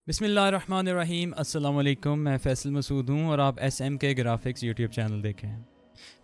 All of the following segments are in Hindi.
बिस्मिल्लाहिर्रहमानिर्रहीम अस्सलाम वालेकुम। मैं फ़ैसल मसूद हूँ और आप SMK ग्राफिक्स यूट्यूब चैनल देखें हैं।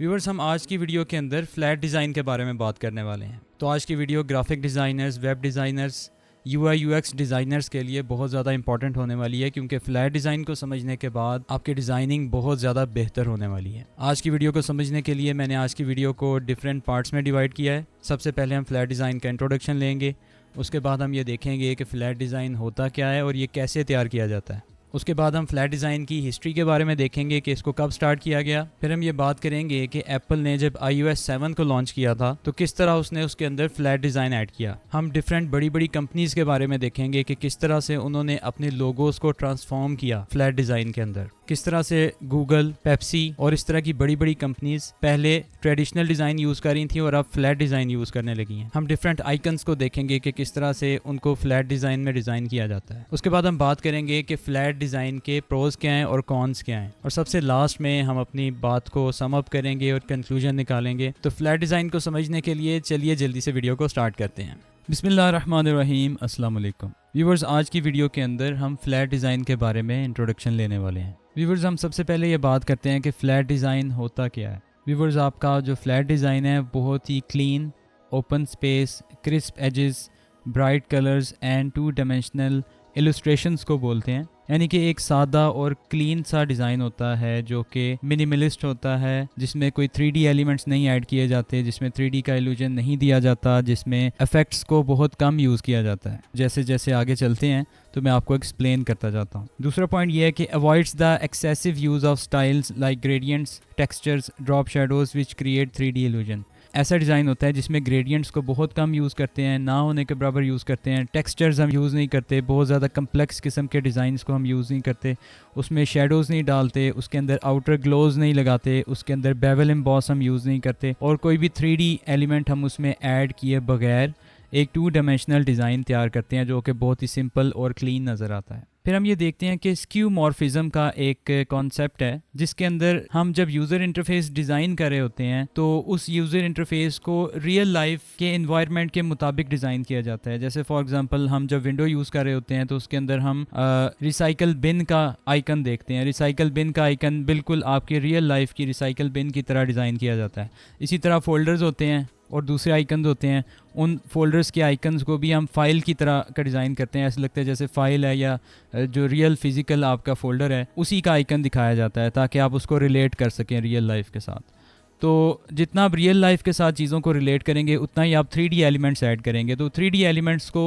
व्यूवर्स, हम आज की वीडियो के अंदर फ्लैट डिज़ाइन के बारे में बात करने वाले हैं। तो आज की video graphic designers, web designers, UI UX designers के लिए बहुत ज़्यादा इंपॉर्टेंट होने वाली है, क्योंकि फ्लैट डिज़ाइन को समझने के बाद आपकी डिज़ाइनिंग बहुत ज़्यादा बेहतर होने वाली है। आज की वीडियो को समझने के लिए मैंने आज की वीडियो को डिफरेंट पार्ट्स में डिवाइड किया है। सबसे पहले हम फ्लैट डिज़ाइन का इंट्रोडक्शन लेंगे, उसके बाद हम ये देखेंगे कि फ़्लैट डिज़ाइन होता क्या है और ये कैसे तैयार किया जाता है। उसके बाद हम फ्लैट डिज़ाइन की हिस्ट्री के बारे में देखेंगे कि इसको कब स्टार्ट किया गया। फिर हम ये बात करेंगे कि एप्पल ने जब iOS 7 को लॉन्च किया था तो किस तरह उसने उसके अंदर फ्लैट डिज़ाइन ऐड किया। हम डिफरेंट बड़ी बड़ी कंपनीज़ के बारे में देखेंगे कि किस तरह से उन्होंने अपने लोगोस को ट्रांसफॉर्म किया फ्लैट डिज़ाइन के अंदर। किस तरह से गूगल, पेप्सी और इस तरह की बड़ी बड़ी कंपनीज पहले ट्रेडिशनल डिज़ाइन यूज़ कर रही थी और अब फ्लैट डिज़ाइन यूज़ करने लगी हैं। हम डिफरेंट आइकन्स को देखेंगे कि किस तरह से उनको फ्लैट डिज़ाइन में डिज़ाइन किया जाता है। उसके बाद हम बात करेंगे कि फ्लैट डिज़ाइन के प्रोज क्या हैं और कॉन्स क्या हैं, और सबसे लास्ट में हम अपनी बात को सम अप करेंगे और कंक्लूजन निकालेंगे। तो फ्लैट डिज़ाइन को समझने के लिए चलिए जल्दी से वीडियो को स्टार्ट करते हैं। बिस्मिल्लाहिर्रहमानिर्रहीम, अस्सलाम वालेकुम। व्यूवर्स, आज की वीडियो के अंदर हम फ्लैट डिज़ाइन के बारे में इंट्रोडक्शन लेने वाले हैं। व्यूवर्स, हम सबसे पहले ये बात करते हैं कि फ़्लैट डिज़ाइन होता क्या है। व्यूवर्स, आपका जो फ्लैट डिज़ाइन है बहुत ही clean, open space, crisp edges, bright colours and 2 dimensional illustrations को बोलते हैं। यानी कि एक सादा और क्लीन सा डिज़ाइन होता है जो कि मिनिमलिस्ट होता है, जिसमें कोई 3D एलिमेंट्स नहीं ऐड किए जाते, जिसमें 3D का इल्यूजन नहीं दिया जाता, जिसमें इफेक्ट्स को बहुत कम यूज़ किया जाता है। जैसे जैसे आगे चलते हैं तो मैं आपको एक्सप्लेन करता जाता हूँ। दूसरा पॉइंट ये है कि avoids the excessive use of styles like gradients, textures, drop shadows which create 3D illusion. ऐसा डिज़ाइन होता है जिसमें ग्रेडियंट्स को बहुत कम यूज़ करते हैं, ना होने के बराबर यूज़ करते हैं, टेक्सचर्स हम यूज़ नहीं करते, बहुत ज़्यादा कम्प्लेक्स किस्म के डिज़ाइंस को हम यूज़ नहीं करते, उसमें शेडोज़ नहीं डालते, उसके अंदर आउटर ग्लोज नहीं लगाते, उसके अंदर बेवल एम्बॉस हम यूज़ नहीं करते, और कोई भी 3D एलिमेंट हम उसमें ऐड किए बगैर एक 2 डायमेंशनल डिज़ाइन तैयार करते हैं जो कि बहुत ही सिंपल और क्लीन नज़र आता है। फिर हम ये देखते हैं कि स्क्यूमॉर्फिज्म का एक कॉन्सेप्ट है जिसके अंदर हम जब यूज़र इंटरफेस डिज़ाइन कर रहे होते हैं तो उस यूज़र इंटरफेस को रियल लाइफ के एनवायरनमेंट के मुताबिक डिज़ाइन किया जाता है। जैसे फॉर एग्जांपल हम जब विंडो यूज़ कर रहे होते हैं तो उसके अंदर हम रिसाइकल बिन का आइकन देखते हैं। रिसाइकल बिन का आइकन बिल्कुल आपके रियल लाइफ की रिसाइकल बिन की तरह डिज़ाइन किया जाता है। इसी तरह फोल्डर्स होते हैं और दूसरे आइकन्स होते हैं, उन फोल्डर्स के आइकन्स को भी हम फ़ाइल की तरह का डिज़ाइन करते हैं। ऐसा लगता है जैसे फ़ाइल है या जो रियल फिज़िकल आपका फ़ोल्डर है उसी का आइकन दिखाया जाता है ताकि आप उसको रिलेट कर सकें रियल लाइफ के साथ। तो जितना आप रियल लाइफ के साथ चीज़ों को रिलेट करेंगे उतना ही आप 3D एलिमेंट्स ऐड करेंगे। तो 3D एलिमेंट्स को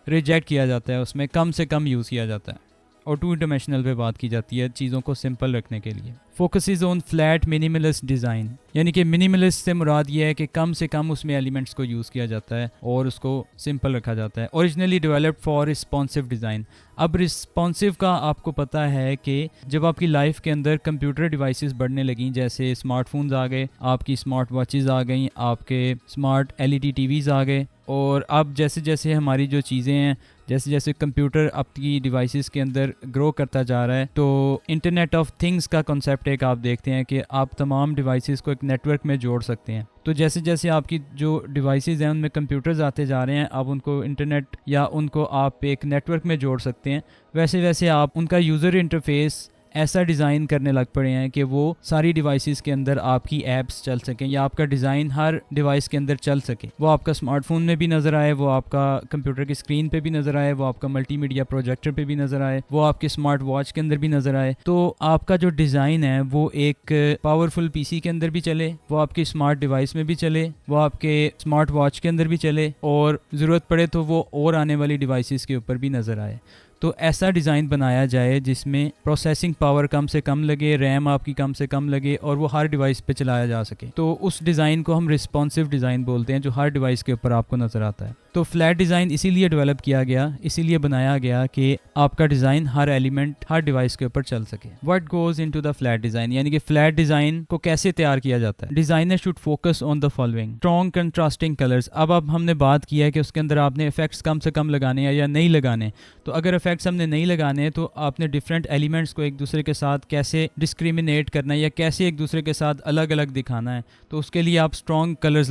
रिजेक्ट किया जाता है, उसमें कम से कम यूज़ किया जाता है और 2 डायमेंशनल पे बात की जाती है चीज़ों को सिंपल रखने के लिए। Focuses on flat minimalist design, यानी कि मिनिमलिस्ट से मुराद ये है कि कम से कम उसमें एलिमेंट्स को यूज़ किया जाता है और उसको सिंपल रखा जाता है। Originally developed for responsive design. अब रिस्पॉन्सिव का आपको पता है कि जब आपकी लाइफ के अंदर कंप्यूटर डिवाइसेस बढ़ने लगी, जैसे स्मार्टफोन्स आ गए, आपकी स्मार्ट वॉचेज़ आ गई, आपके स्मार्ट LED टीवीज़ आ गए, और अब जैसे जैसे हमारी जो चीज़ें हैं, जैसे जैसे कंप्यूटर आपकी डिवाइसेस के अंदर ग्रो करता जा रहा है, तो इंटरनेट ऑफ थिंग्स का कॉन्सेप्ट एक आप देखते हैं कि आप तमाम डिवाइसेस को एक नेटवर्क में जोड़ सकते हैं। तो जैसे जैसे आपकी जो डिवाइसेस हैं उनमें कंप्यूटर्स आते जा रहे हैं, आप उनको इंटरनेट या उनको आप एक नेटवर्क में जोड़ सकते हैं। वैसे वैसे आप उनका यूज़र इंटरफेस ऐसा डिज़ाइन करने लग पड़े हैं कि वो सारी डिवाइसेस के अंदर आपकी ऐप्स चल सकें या आपका डिज़ाइन हर डिवाइस के अंदर चल सके। वो आपका स्मार्टफोन में भी नज़र आए, वो आपका कंप्यूटर की स्क्रीन पे भी नज़र आए, वो आपका मल्टीमीडिया प्रोजेक्टर पे भी नज़र आए, वो आपके स्मार्ट वॉच के अंदर भी नज़र आए। तो आपका जो डिज़ाइन है वो एक पावरफुल PC के अंदर भी चले, वो आपकी स्मार्ट डिवाइस में भी चले, वो आपके स्मार्ट वॉच के अंदर भी चले, और ज़रूरत पड़े तो वो और आने वाली डिवाइसेस के ऊपर भी नज़र आए। तो ऐसा डिज़ाइन बनाया जाए जिसमें प्रोसेसिंग पावर कम से कम लगे, रैम आपकी कम से कम लगे और वो हर डिवाइस पे चलाया जा सके। तो उस डिज़ाइन को हम रिस्पॉन्सिव डिज़ाइन बोलते हैं जो हर डिवाइस के ऊपर आपको नज़र आता है। तो फ्लैट डिज़ाइन इसीलिए डेवलप किया गया, इसीलिए बनाया गया कि आपका डिज़ाइन हर एलिमेंट हर डिवाइस के ऊपर चल सके। What goes into the flat design, यानी कि फ्लैट डिज़ाइन को कैसे तैयार किया जाता है। Designer should focus on the following: strong contrasting colours. अब हमने बात किया है कि उसके अंदर आपने इफेक्ट्स कम से कम लगाने हैं या नहीं लगाने। तो अगर इफेक्ट्स हमने नहीं लगाने तो आपने डिफरेंट एलिमेंट्स को एक दूसरे के साथ कैसे डिस्क्रिमिनेट करना है या कैसे एक दूसरे के साथ अलग अलग दिखाना है, तो उसके लिए आप स्ट्रॉन्ग कलर्स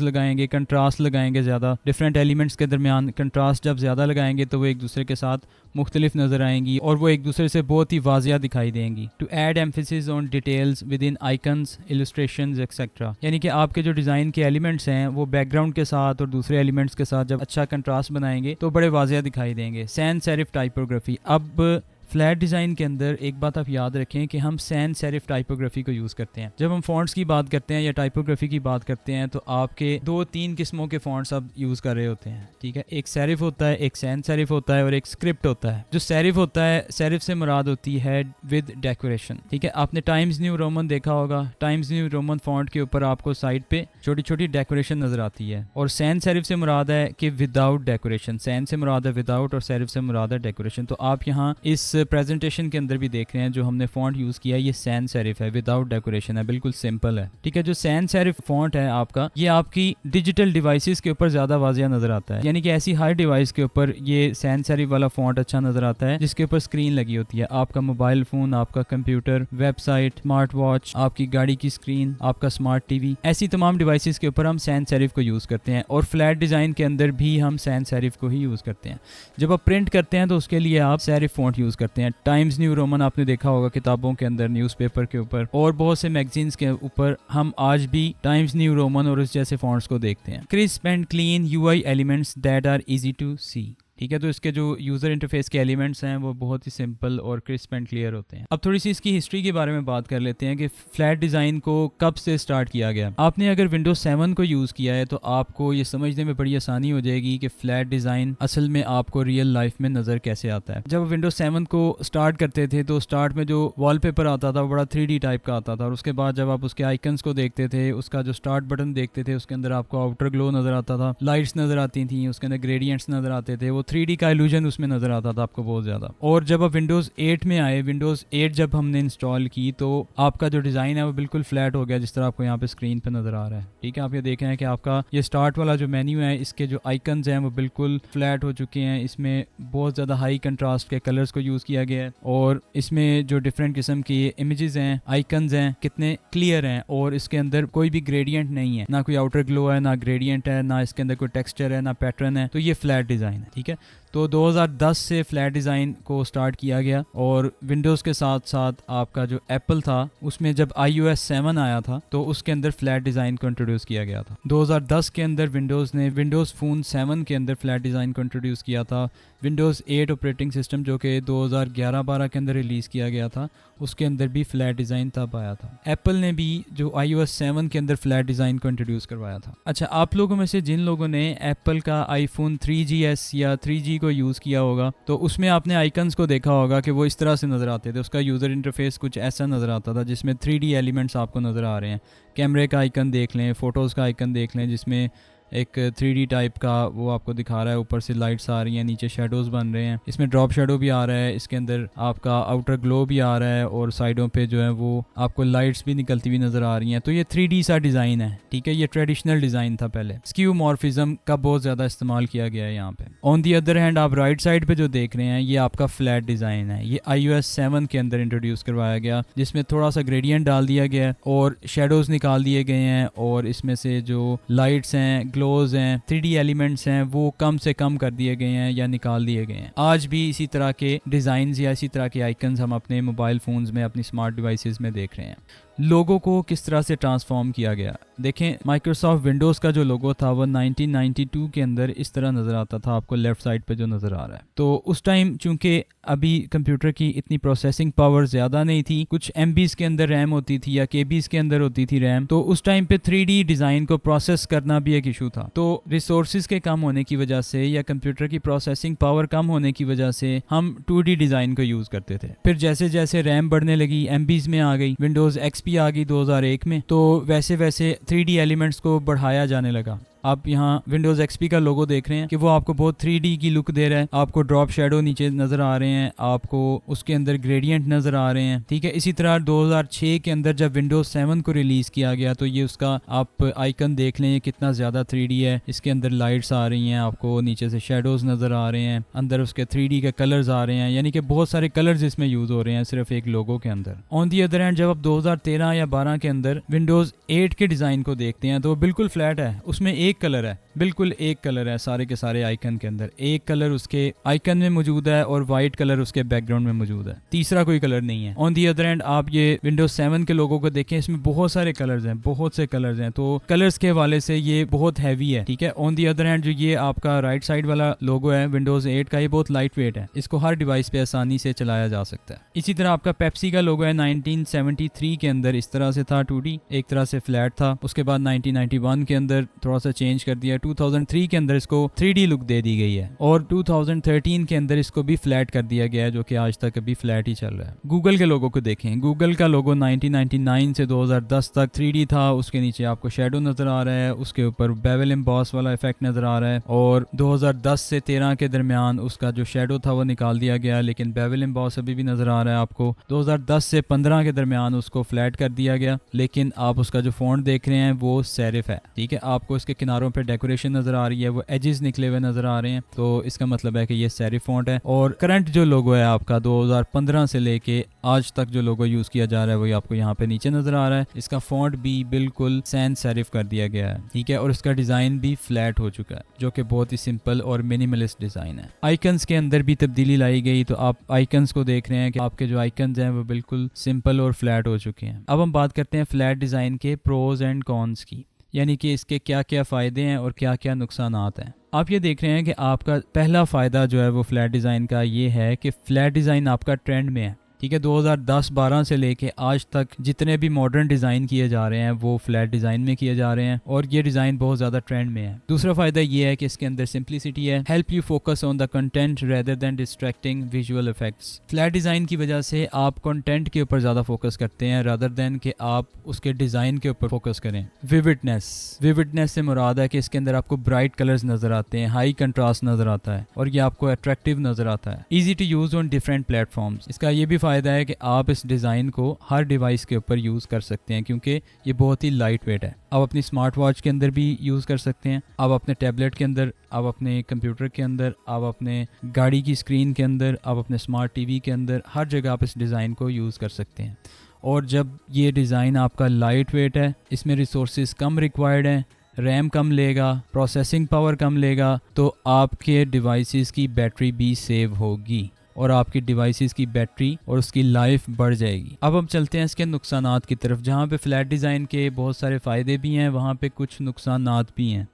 लगाएंगे, कंट्रास्ट लगाएंगे ज़्यादा ज़्यादा डिफरेंट एलिमेंट्स के दरमियान कंट्रास्ट जब ज़्यादा लगाएंगे तो वो एक दूसरे के साथ मुख्तलिफ नज़र आएंगी और वो एक दूसरे से बहुत ही वाजिया दिखाई देंगी। To add emphasis on details within icons, illustrations etcetera, यानी कि आपके जो डिज़ाइन के एलिमेंट्स हैं वो बैकग्राउंड के साथ और दूसरे एलिमेंट्स के साथ जब अच्छा कंट्रास्ट बनाएंगे तो बड़े वाजिया दिखाई देंगे। Sans serif typography. अब फ्लैट डिज़ाइन के अंदर एक बात आप याद रखें कि हम सैन सेरिफ टाइपोग्राफी को यूज़ करते हैं। जब हम फॉन्ट्स की बात करते हैं या टाइपोग्राफी की बात करते हैं तो आपके 2-3 किस्मों के फॉन्ट्स आप यूज़ कर रहे होते हैं, ठीक है। एक सेरिफ होता है, एक सैन सेरिफ होता है और एक स्क्रिप्ट होता है। जो सेरिफ होता है, सेरिफ से मुराद होती है विद डेकोरेशन, ठीक है। आपने टाइम्स न्यू रोमन देखा होगा, टाइम्स न्यू रोमन फॉन्ट के ऊपर आपको साइड पे छोटी छोटी डेकोरेशन नजर आती है। और सैन सेरिफ से मुराद है कि विदाउट डेकोरेशन, सैन से मुराद है विदाउट और सेरिफ से मुराद है डेकोरेशन। तो आप यहाँ इस प्रेजेंटेशन के अंदर भी देख रहे हैं जो हमने फॉन्ट यूज किया है, ये सैन सेरिफ है, विदाउट डेकोरेशन है, बिल्कुल सिंपल है, ठीक है। जो सैन सेरिफ फॉन्ट है आपका, ये आपकी डिजिटल डिवाइसेस के ऊपर ज्यादा वाजिया नजर आता है, यानी कि ऐसी हर डिवाइस के ऊपर ये सैन सेरिफ वाला फॉन्ट अच्छा नजर आता है जिसके ऊपर स्क्रीन लगी होती है। आपका मोबाइल फोन, आपका कंप्यूटर, वेबसाइट, स्मार्ट वॉच, आपकी गाड़ी की स्क्रीन, आपका स्मार्ट टीवी, ऐसी तमाम डिवाइसेस के ऊपर हम सैन सेरिफ को यूज करते हैं। और फ्लैट डिजाइन के अंदर भी हम सैन सेरिफ को ही यूज करते हैं। जब आप प्रिंट करते हैं तो उसके लिए आप सेरिफ फॉन्ट यूज करते हैं। टाइम्स न्यू रोमन आपने देखा होगा किताबों के अंदर, न्यूज़पेपर के ऊपर और बहुत से मैगजीन्स के ऊपर हम आज भी टाइम्स न्यू रोमन और इस जैसे फॉन्ट्स को देखते हैं। Crisp and clean UI elements that are easy to see, ठीक है। तो इसके जो यूज़र इंटरफेस के एलिमेंट्स हैं वो बहुत ही सिंपल और क्रिस्प एंड क्लियर होते हैं। अब थोड़ी सी इसकी हिस्ट्री के बारे में बात कर लेते हैं कि फ्लैट डिज़ाइन को कब से स्टार्ट किया गया। आपने अगर विंडोज 7 को यूज़ किया है तो आपको ये समझने में बड़ी आसानी हो जाएगी कि फ्लैट डिज़ाइन असल में आपको रियल लाइफ में नज़र कैसे आता है। जब विंडोज 7 को स्टार्ट करते थे तो स्टार्ट में जो वॉलपेपर आता था वो बड़ा 3D टाइप का आता था, और उसके बाद जब आप उसके आइकन्स को देखते थे, उसका जो स्टार्ट बटन देखते थे, उसके अंदर आपको आउटर ग्लो नज़र आता था, लाइट्स नज़र आती थी, उसके अंदर ग्रेडियंट्स नज़र आते थे, वो 3D का इल्यूजन उसमें नजर आता था आपको बहुत ज्यादा। और जब आप विंडोज 8 में आए, विंडोज 8 जब हमने इंस्टॉल की तो आपका जो डिजाइन है वो बिल्कुल फ्लैट हो गया, जिस तरह आपको यहाँ पे स्क्रीन पे नजर आ रहा है, ठीक है। आप ये देख रहे हैं कि आपका ये स्टार्ट वाला जो मेन्यू है, इसके जो आइकन्स हैं वो बिल्कुल फ्लैट हो चुके हैं। इसमें बहुत ज्यादा हाई कंट्रास्ट के कलर्स को यूज किया गया है और इसमें जो डिफरेंट किस्म की इमेजेस हैं, आइकन्स हैं, कितने क्लियर हैं और इसके अंदर कोई भी ग्रेडियंट नहीं है, ना कोई आउटर ग्लो है, ना ग्रेडियंट है, ना इसके अंदर कोई टेक्सचर है, ना पैटर्न है। तो ये फ्लैट डिजाइन है, ठीक है। तो 2010 से फ्लैट डिज़ाइन को स्टार्ट किया गया और विंडोज़ के साथ साथ आपका जो एप्पल था उसमें जब iOS 7 आया था तो उसके अंदर फ्लैट डिज़ाइन को इंट्रोड्यूस किया गया था। 2010 के अंदर विंडोज़ ने विंडोज़ फ़ोन 7 के अंदर फ्लैट डिज़ाइन को इंट्रोड्यूस किया था। विंडोज़ 8 ऑपरेटिंग सिस्टम जो कि 2011-12 के अंदर रिलीज़ किया गया था उसके अंदर भी फ्लैट डिज़ाइन तब आया था। एप्पल ने भी जो iOS 7 के अंदर फ्लैट डिज़ाइन को इंट्रोड्यूस करवाया था। अच्छा, आप लोगों में से जिन लोगों ने एप्पल का आईफोन 3GS या 3G को यूज़ किया होगा तो उसमें आपने आइकन्स को देखा होगा कि वो इस तरह से नज़र आते थे। उसका यूज़र इंटरफेस कुछ ऐसा नज़र आता था जिसमें 3D एलिमेंट्स आपको नज़र आ रहे हैं। कैमरे का आइकन देख लें, फ़ोटोज़ का आइकन देख लें जिसमें एक 3D टाइप का वो आपको दिखा रहा है, ऊपर से लाइट्स आ रही हैं, नीचे शेडोज बन रहे हैं, इसमें ड्रॉप शेडो भी आ रहा है, इसके अंदर आपका आउटर ग्लो भी आ रहा है और साइडों पे जो है वो आपको लाइट्स भी निकलती हुई नज़र आ रही हैं। तो ये 3D सा डिज़ाइन है, ठीक है। ये ट्रेडिशनल डिज़ाइन था पहले। स्क्यूमॉर्फिज्म का बहुत ज़्यादा इस्तेमाल किया गया है यहाँ पे। ऑन दी अदर हैंड आप राइट साइड पे जो देख रहे हैं ये आपका फ्लैट डिज़ाइन है। ये iOS 7 के अंदर इंट्रोड्यूस करवाया गया जिसमें थोड़ा सा ग्रेडियंट डाल दिया गया है और शेडोज निकाल दिए गए हैं और इसमें से जो लाइट्स हैं, ग्लोज हैं, 3D एलिमेंट्स हैं वो कम से कम कर दिए गए हैं या निकाल दिए गए हैं। आज भी इसी तरह के डिज़ाइंस या इसी तरह के आइकन्स हम अपने मोबाइल फ़ोन्स में, अपनी स्मार्ट डिवाइसेस में देख रहे हैं। लोगो को किस तरह से ट्रांसफॉर्म किया गया, देखें। माइक्रोसॉफ्ट विंडोज़ का जो लोगो था वो 1992 के अंदर इस तरह नज़र आता था, आपको लेफ्ट साइड पे जो नज़र आ रहा है। तो उस टाइम चूंकि अभी कंप्यूटर की इतनी प्रोसेसिंग पावर ज़्यादा नहीं थी, कुछ MBs के अंदर रैम होती थी या KBs के अंदर होती थी रैम, तो उस टाइम पे 3D डिज़ाइन को प्रोसेस करना भी एक इशू था। तो रिसोर्सेज के कम होने की वजह से या कंप्यूटर की प्रोसेसिंग पावर कम होने की वजह से हम 2D डिज़ाइन को यूज़ करते थे। फिर जैसे जैसे रैम बढ़ने लगी, MBs में आ गई, विंडोज़ XP आ गई 2001 में, तो वैसे वैसे 3D एलिमेंट्स को बढ़ाया जाने लगा। आप यहाँ Windows XP का लोगो देख रहे हैं कि वो आपको बहुत 3D की लुक दे रहा है। आपको ड्रॉप शेडो नीचे नजर आ रहे हैं, आपको उसके अंदर ग्रेडियंट नजर आ रहे हैं, ठीक है। इसी तरह 2006 के अंदर जब Windows 7 को रिलीज किया गया तो ये उसका आप आइकन देख लें कितना ज्यादा 3D है। इसके अंदर लाइट्स आ रही हैं, आपको नीचे से शेडोज नजर आ रहे हैं, अंदर उसके 3D के कलर्स आ रहे हैं, यानी कि बहुत सारे कलर्स इसमें यूज हो रहे हैं सिर्फ एक लोगो के अंदर। ऑन दी अदर हैंड जब आप 2013 या 12 के अंदर Windows 8 के डिजाइन को देखते हैं तो वो बिल्कुल फ्लैट है, उसमें एक कलर है, बिल्कुल एक कलर है सारे के सारे आइकन के अंदर, एक कलर उसके आइकन में मौजूद है और वाइट कलर उसके बैकग्राउंड में मौजूद है, तीसरा कोई कलर नहीं है। ऑन दी अदर एंड आप ये विंडोज 7 के लोगों को देखें, इसमें बहुत सारे कलर्स हैं, बहुत से कलर्स हैं, तो कलर्स के हवाले से ये बहुत हैवी है, ठीक है। ऑन दी अदर हैंड जो ये आपका राइट साइड वाला लोगो है विंडोज 8 का, ये बहुत लाइट वेट है, इसको हर डिवाइस पे आसानी से चलाया जा सकता है। इसी तरह आपका पेप्सी का लोगो है 1973 के अंदर इस तरह से था, 2D एक तरह से फ्लैट था, उसके बाद 1991 के अंदर थोड़ा सा चेंज कर दिया, 2003 के अंदर इसको 3D लुक दे दी गई है और 2013 के अंदर इसको भी फ्लैट कर दिया गया है, जो कि आज तक अभी फ्लैट ही चल रहा है। गूगल के लोगो को देखें, गूगल का लोगो 1999 से 2010 तक 3D था, उसके नीचे आपको शेडो नजर आ रहा है, उसके ऊपर बेवल एम्बॉस वाला इफेक्ट नजर आ रहा है और 2010 से 13 के दरमियान उसका जो शेडो था वो निकाल दिया गया, लेकिन बेवल एम्बॉस अभी भी नजर आ रहा है आपको। 2010 से 15 के दरमियान उसको फ्लैट कर दिया गया, लेकिन आप उसका जो फॉन्ट देख रहे हैं वो सेरिफ है, ठीक है। आपको इसके किनारों पे डेकोरेशन नजर आ रही है, वो एजेस निकले हुए नजर आ रहे हैं, तो इसका मतलब है कि ये सेरिफ फॉन्ट है। और करंट जो लोगो है आपका 2015 से लेके आज तक जो लोगो यूज किया जा रहा है वही आपको यहाँ पे नीचे नजर आ रहा है। इसका फॉन्ट भी बिल्कुल सैन सेरिफ कर दिया गया है, ठीक है, और इसका डिजाइन भी फ्लैट हो चुका है, जो कि बहुत ही सिंपल और मिनिमलिस्ट डिजाइन है। आइकन्स के अंदर भी तब्दीली लाई गई, तो आप आइकन्स को देख रहे हैं कि आपके जो आइकन्स हैं वो बिल्कुल सिंपल और फ्लैट हो चुके हैं। अब हम बात करते हैं फ्लैट डिजाइन के प्रोज एंड कॉन्स की, यानी कि इसके क्या क्या फ़ायदे हैं और क्या क्या नुकसानात हैं। आप ये देख रहे हैं कि आपका पहला फ़ायदा जो है वो फ्लैट डिज़ाइन का ये है कि फ्लैट डिज़ाइन आपका ट्रेंड में है, ठीक है। 2010-12 से लेके आज तक जितने भी मॉडर्न डिज़ाइन किए जा रहे हैं वो फ्लैट डिज़ाइन में किए जा रहे हैं और ये डिज़ाइन बहुत ज़्यादा ट्रेंड में है। दूसरा फ़ायदा ये है कि इसके अंदर सिंप्लिसिटी है, help you focus on the content rather than distracting visual effects. Flat design की वजह से आप कंटेंट के ऊपर ज़्यादा फोकस करते हैं रादर देन कि आप उसके डिज़ाइन के ऊपर फोकस करें। विविडनेस से मुराद है कि इसके अंदर आपको ब्राइट कलर्स नज़र आते हैं, हाई कंट्रास्ट नज़र आता है और ये आपको अट्रैक्टिव नज़र आता है। Easy to use on different platforms, इसका ये भी फ़ायदा है कि आप इस डिज़ाइन को हर डिवाइस के ऊपर यूज़ कर सकते हैं क्योंकि ये बहुत ही लाइट वेट है। आप अपनी स्मार्ट वॉच के अंदर भी यूज़ कर सकते हैं, आप अपने टैबलेट के अंदर, आप अपने कंप्यूटर के अंदर, आप अपने गाड़ी की स्क्रीन के अंदर, आप अपने स्मार्ट टीवी के अंदर, हर जगह आप इस डिज़ाइन को यूज़ कर सकते हैं। और जब ये डिज़ाइन आपका लाइट वेट है, इसमें रिसोर्सेज कम रिक्वायर्ड हैं, रैम कम लेगा, प्रोसेसिंग पावर कम लेगा, तो आपके डिवाइसेस की बैटरी भी सेव होगी और आपकी डिवाइसेस की बैटरी और उसकी लाइफ बढ़ जाएगी। अब हम चलते हैं इसके नुकसानात की तरफ। जहाँ पे फ्लैट डिज़ाइन के बहुत सारे फ़ायदे भी हैं, वहाँ पे कुछ नुकसानात भी हैं।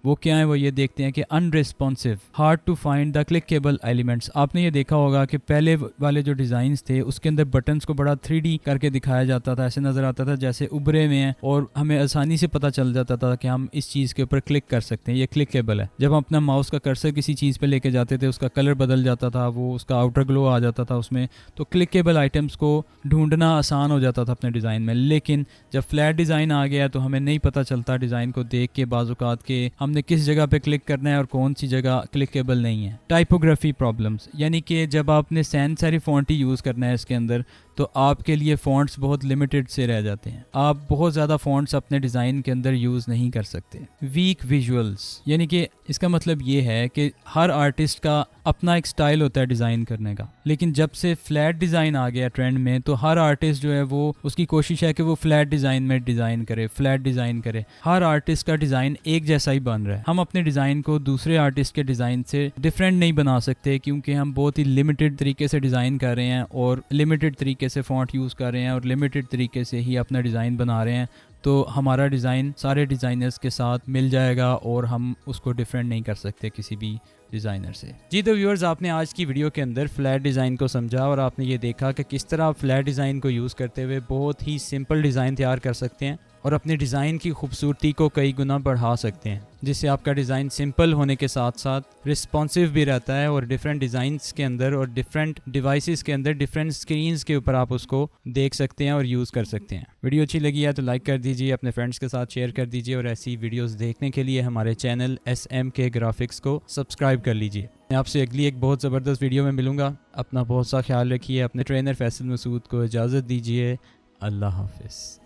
वो क्या है, वो ये देखते हैं कि unresponsive, hard to find the clickable elements. आपने ये देखा होगा कि पहले वाले जो डिज़ाइंस थे उसके अंदर बटन्स को बड़ा 3D करके दिखाया जाता था, ऐसे नज़र आता था जैसे उभरे हुए हैं और हमें आसानी से पता चल जाता था कि हम इस चीज़ के ऊपर क्लिक कर सकते हैं, ये क्लिकेबल है। जब हम अपना माउस का कर्सर किसी चीज़ पर लेके जाते थे उसका कलर बदल जाता था, वो उसका आउटर ग्लो आ जाता था उसमें, तो क्लिकेबल आइटम्स को ढूंढना आसान हो जाता था अपने डिज़ाइन में। लेकिन जब फ्लैट डिज़ाइन आ गया तो हमें नहीं पता चलता डिज़ाइन को देख के बाज़-औक़ात के हमने किस जगह पे क्लिक करना है और कौन सी जगह क्लिकेबल नहीं है। टाइपोग्राफी प्रॉब्लम्स, यानी कि जब आपने सैन सेरिफ फॉन्ट ही यूज़ करना है इसके अंदर तो आपके लिए फ़ॉन्ट्स बहुत लिमिटेड से रह जाते हैं, आप बहुत ज़्यादा फ़ॉन्ट्स अपने डिज़ाइन के अंदर यूज़ नहीं कर सकते। वीक विजुअल्स, यानी कि इसका मतलब ये है कि हर आर्टिस्ट का अपना एक स्टाइल होता है डिज़ाइन करने का, लेकिन जब से फ्लैट डिज़ाइन आ गया ट्रेंड में तो हर आर्टिस्ट जो है वो उसकी कोशिश है कि वो फ्लैट डिज़ाइन में डिज़ाइन करे, फ्लैट डिज़ाइन करे। हर आर्टिस्ट का डिज़ाइन एक जैसा ही बन रहा है। हम अपने डिज़ाइन को दूसरे आर्टिस्ट के डिज़ाइन से डिफरेंट नहीं बना सकते क्योंकि हम बहुत ही लिमिटेड तरीके से डिज़ाइन कर रहे हैं और लिमिटेड तरीके से फ़ॉन्ट यूज़ कर रहे हैं और लिमिटेड तरीके से ही अपना डिज़ाइन बना रहे हैं। तो हमारा डिज़ाइन सारे डिज़ाइनर्स के साथ मिल जाएगा और हम उसको डिफरेंट नहीं कर सकते किसी भी डिज़ाइनर से। जी तो व्यूअर्स, आपने आज की वीडियो के अंदर फ्लैट डिज़ाइन को समझा और आपने ये देखा कि किस तरह आप फ्लैट डिज़ाइन को यूज़ करते हुए बहुत ही सिंपल डिज़ाइन तैयार कर सकते हैं और अपने डिज़ाइन की खूबसूरती को कई गुना बढ़ा सकते हैं, जिससे आपका डिज़ाइन सिंपल होने के साथ साथ रिस्पॉन्सिव भी रहता है और डिफरेंट डिज़ाइंस के अंदर और डिफरेंट डिवाइसेस के अंदर डिफरेंट स्क्रीन्स के ऊपर आप उसको देख सकते हैं और यूज़ कर सकते हैं। वीडियो अच्छी लगी है तो लाइक कर दीजिए, अपने फ्रेंड्स के साथ शेयर कर दीजिए और ऐसी वीडियोस देखने के लिए हमारे चैनल SMK ग्राफिक्स को सब्सक्राइब कर लीजिए। मैं आपसे अगली एक बहुत ज़बरदस्त वीडियो में मिलूँगा। अपना बहुत सा ख्याल रखिए। अपने ट्रेनर फैसल मसूद को इजाज़त दीजिए। अल्लाह हाफिज़।